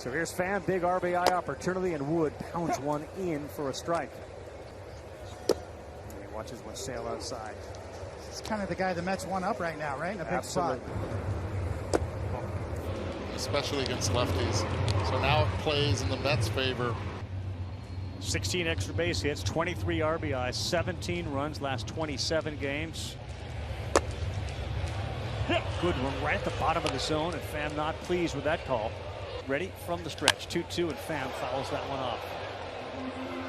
So here's Pham, big RBI opportunity, and Wood pounds one in for a strike. And he watches one sail outside. It's kind of the guy the Mets want up right now, right? In a big spot. Especially against lefties. So now it plays in the Mets' favor. 16 extra base hits, 23 RBIs, 17 runs last 27 games. Good one right at the bottom of the zone, and Pham not pleased with that call. Ready from the stretch, 2-2, and Pham fouls that one off.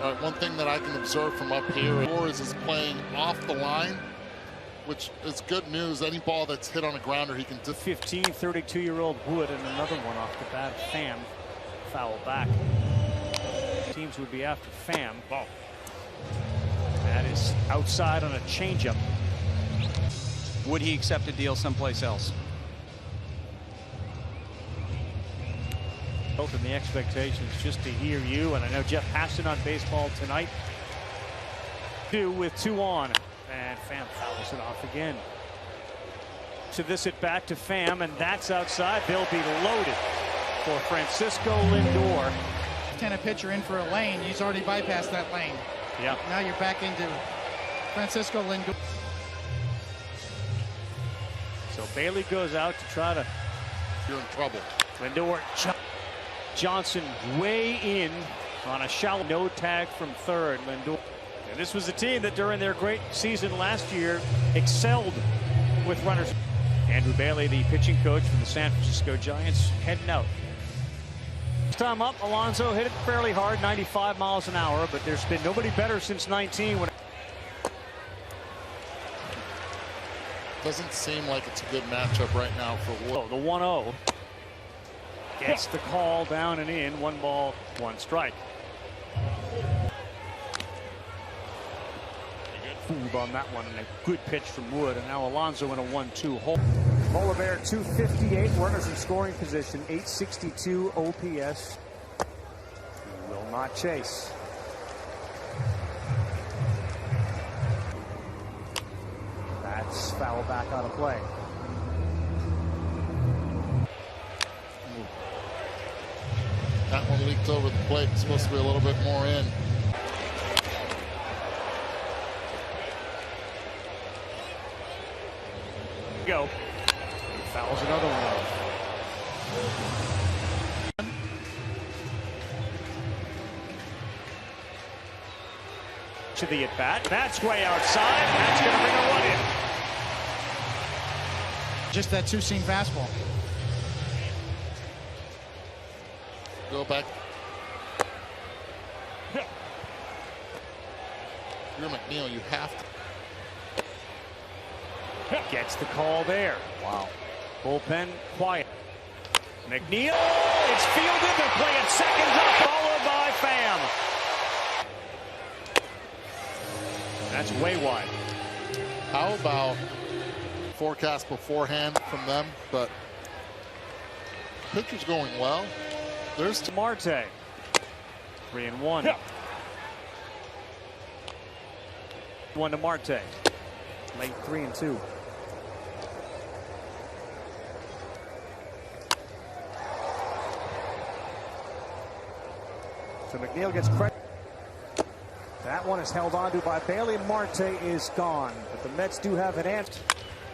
All right, one thing that I can observe from up here, Brewers is playing off the line, which is good news. Any ball that's hit on a grounder, he can. 15, 32-year-old Wood, and another one off the bat. Pham foul back. Teams would be after Pham. Ball. That is outside on a changeup. Would he accept a deal someplace else? And the expectations just to hear you, and I know Jeff Passan on baseball tonight. 2 with 2 on, and Pham fouls it off again. To this at bat to Pham, and that's outside. They'll be loaded for Francisco Lindor. Can a pitcher in for a lane? He's already bypassed that lane. Yeah. Now you're back into Francisco Lindor. So Bailey goes out to try to. You're in trouble. Lindor, Johnson way in on a shallow no tag from third. Lindor. And this was a team that during their great season last year excelled with runners. Andrew Bailey, the pitching coach for the San Francisco Giants, heading out. Time up, Alonso hit it fairly hard, 95 miles an hour, but there's been nobody better since 19. Doesn't seem like it's a good matchup right now for Wood. Oh, the 1-0 gets the call down and in. 1 ball, 1 strike. Fooled on that one, and a good pitch from Wood, and now Alonso in a 1-2 hole. Bolivar 258, runners in scoring position, 862 OPS. He will not chase. That's foul back out of play. That one leaked over the plate. It's supposed to be a little bit more in. Go. He fouls another one off. To the at bat. That's way outside. That's going to bring a run in. Just that 2-seam fastball. Go back. You're McNeil. You have to. Gets the call there. Wow. Bullpen quiet. McNeil. It's fielded. They're playing seconds up, followed by Pham. That's way wide. How about forecast beforehand from them? But pitcher's going well. There's to Marte. 3-1. 1 to Marte. Late 3-2. So McNeil gets credit. That one is held on to by Bailey. Marte is gone, but the Mets do have an ant.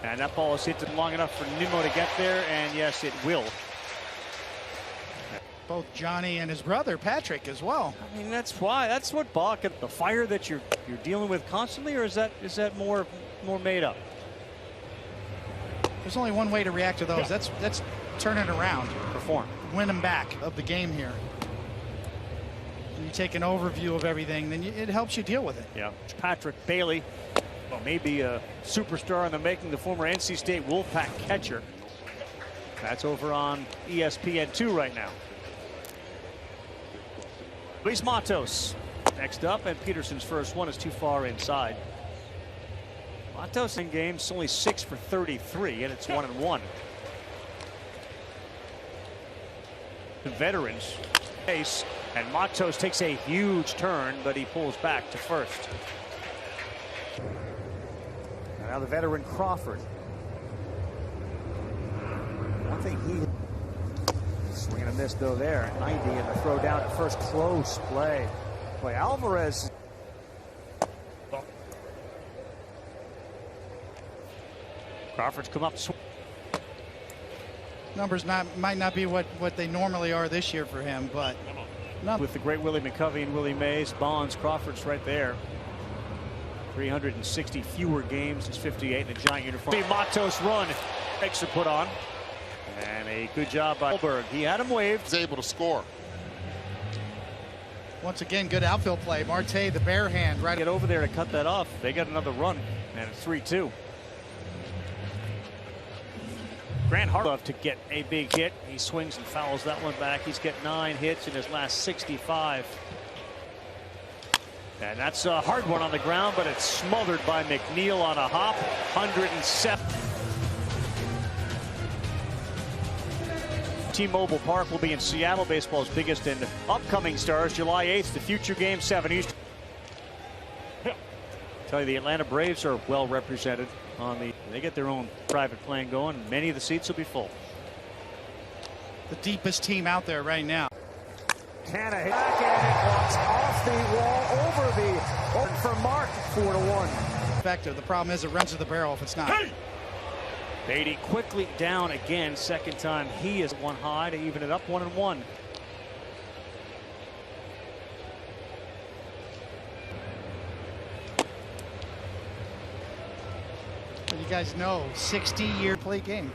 And that ball is hit long enough for Nimmo to get there, and yes, it will. Both Johnny and his brother Patrick as well. I mean, that's why. That's what balked the fire that you're dealing with constantly, or is that more made up? There's only one way to react to those. That's turn it around. Perform. Win them back of the game here. When you take an overview of everything, then it helps you deal with it. Yeah. Patrick Bailey, well, maybe a superstar in the making, the former NC State Wolfpack catcher. That's over on ESPN2 right now. Luis Matos next up, and Peterson's first one is too far inside. Matos in games only 6 for 33, and it's 1-1. The veterans base, and Matos takes a huge turn, but he pulls back to first. And now the veteran Crawford. One thing he Swing and a miss though there at 90, and the throw down at first. Close play. Alvarez. Crawford's come up. Numbers might not be what they normally are this year for him, but with the great Willie McCovey and Willie Mays, Bonds, Crawford's right there. 360 fewer games since 58 in the giant uniform. Matos run makes a put on, and a good job by Goldberg. He had him waved. He's able to score. Once again, good outfield play. Marte, the bare hand, right. Get over there to cut that off. They got another run, and it's 3-2. Grant Harlow to get a big hit. He swings and fouls that one back. He's got 9 hits in his last 65. And that's a hard one on the ground, but it's smothered by McNeil on a hop. 107. T-Mobile Park will be in Seattle, baseball's biggest and upcoming stars. July 8th, the future Game 7 Eastern. Tell you, the Atlanta Braves are well represented on the. They get their own private plane going, and many of the seats will be full. The deepest team out there right now. Canna hit back, and it walks off the wall over the open for Mark. 4-1. Effective. The problem is it runs to the barrel if it's not. Hey! Beatty quickly down again. Second time he is one high to even it up. 1-1. You guys know, 60-year play game.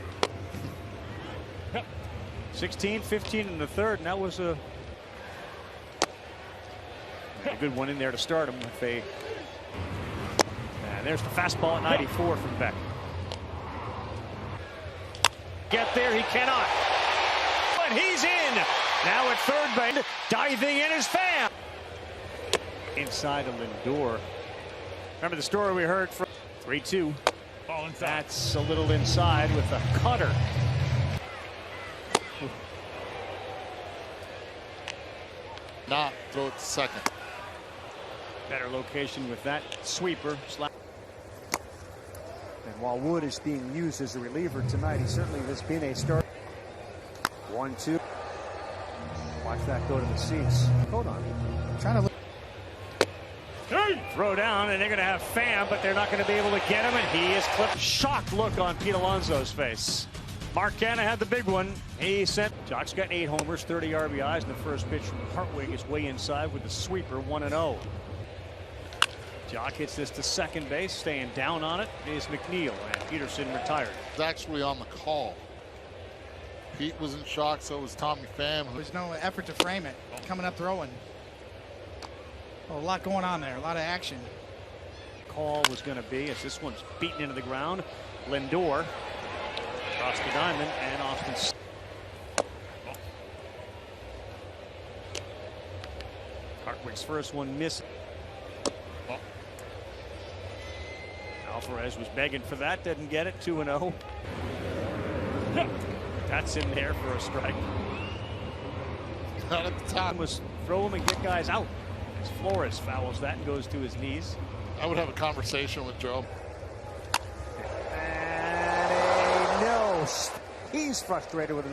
16, 15 in the third, and that was a good one in there to start him. With a, and there's the fastball at 94 from Beck. Get there, he cannot. But he's in. Now at third base, diving in his fan. Inside of Lindor. Remember the story we heard from 3-2. That's a little inside with a cutter. Not throw it to second. Better location with that sweeper. And while Wood is being used as a reliever tonight, he certainly has been a start. 1-2. Watch that go to the seats. Hold on. Trying to look. Throw down, and they're going to have Pham, but they're not going to be able to get him, and he is clipped. Shocked look on Pete Alonso's face. Mark Canha had the big one. He sent. Jock's got 8 homers, 30 RBIs, and the first pitch from Hartwig is way inside with the sweeper, 1-0. Jock hits this to second base, staying down on it is McNeil, and Peterson retired. He's actually on the call. Pete was in shock, so was Tommy Pham. There's no effort to frame it. Coming up throwing. Oh, a lot going on there, a lot of action. Call was going to be as this one's beaten into the ground. Lindor across the diamond, and Austin. Hartwig's first one missed. Alvarez was begging for that, didn't get it. 2-0. That's in there for a strike. Not at the time. Was throw him and get guys out. As Flores fouls that and goes to his knees. I would have a conversation with Joe. And a no. He's frustrated with himself.